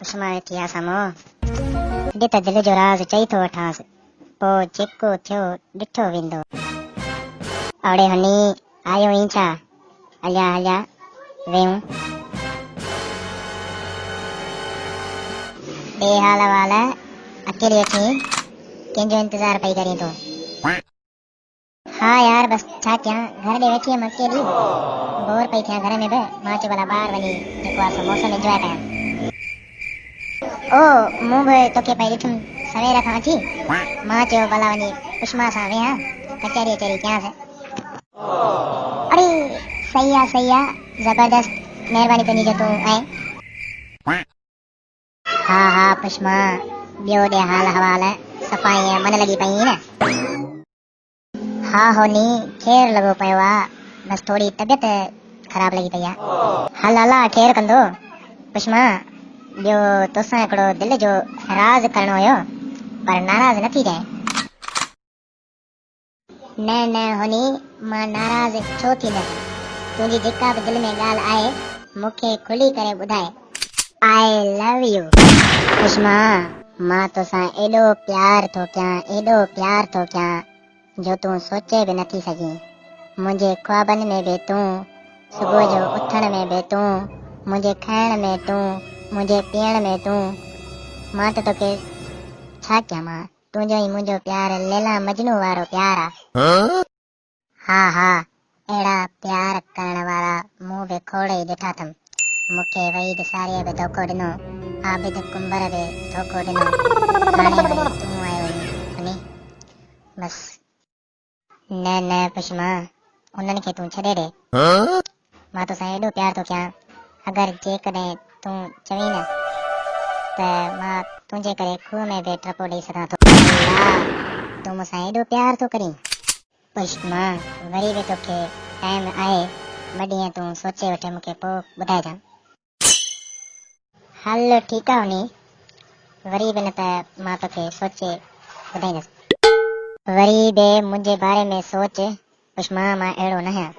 पुष्मा वेठी आहे साम्हूं। अॼु त दिलि जो राज़ चई थो वठांसि, पोइ जेको थियो ॾिठो वेंदो। अड़े हनी आयो ई छा? हलिया हलिया वेहूं। बेहाल वाल अकेली वेठी कंहिंजो इंतज़ार पई करीं तूं? हाँ यार बस छा कयां, घर ॾे वेठी हुअमि अकेली, बोर पई थियां घर में बि। मां चयो भला ॿाहिरि वञी जेको आहे सो मौसम एंजॉय कयां। ओ मूं बि तोखे पई ॾिठुमि सवेर खां अची, मां चयो भला वञी पुष्मा सां वेहां, कचहरी कचहरी कयांसि। अरे सही आहे ज़बरदस्त, महिरबानी तुंहिंजी जो तूं आहीं। हा पुष्मा, ॿियो ॾे हाल हवाल, सफ़ाई मन लॻी पई न? हा होनी केरु लॻो पियो आहे, बस थोड़ी तबियत ख़राब लॻी पई आहे। हल हला केरु कंदो। पुष्मा ॿियो तोसां हिकिड़ो दिलि जो राज़ करणो हुयो, पर नाराज़ न थी जाएं। न होनी मां नाराज़ छो थींदसि, तुंहिंजी जेका बि दिलि में ॻाल्हि आहे मूंखे खुली करे ॿुधाए। आई लव यू पुष्मा, मां तोसां एॾो प्यार थो कयां जो तूं सोचे बि नथी सघीं। मुंहिंजे ख्वाबनि में बि तूं, सुबुह जो उथण में बि तूं, मुंहिंजे खाइण में तूं, मुंहिंजे पीअण में तूं। मां त तोखे छा कयां, मां तुंहिंजो ई मुंहिंजो प्यार लैला मजनू वारो प्यार आहे। हा अहिड़ा प्यार करण वारा मूं बि खोड़ ई ॾिठा अथमि। मूंखे वहीद सारीअ बि धोखो ॾिनो, आबिद कुंबर बि धोखो ॾिनो, हाणे वरी तूं आयो वञी बस। न पुष्मा, उन्हनि खे तूं छॾे ॾे। मां तोसां एॾो प्यार थो कयां, अगरि जेकॾहिं तूं चवीं न त मां तुंहिंजे करे खूह में बि टपो ॾेई सघां थो। तूं मूंसां एॾो प्यार थो करीं। पुष्मा वरी बि तोखे टाइम आहे, ॿ ॾींहं तूं सोचे वठे मूंखे पोइ ॿुधाइजांइ। हल ठीकु आहे वञी, वरी बि न त मां तोखे सोचे ॿुधाईंदसि। वरी बि मुंहिंजे बारे में सोच पुष्मा, मां अहिड़ो न आहियां।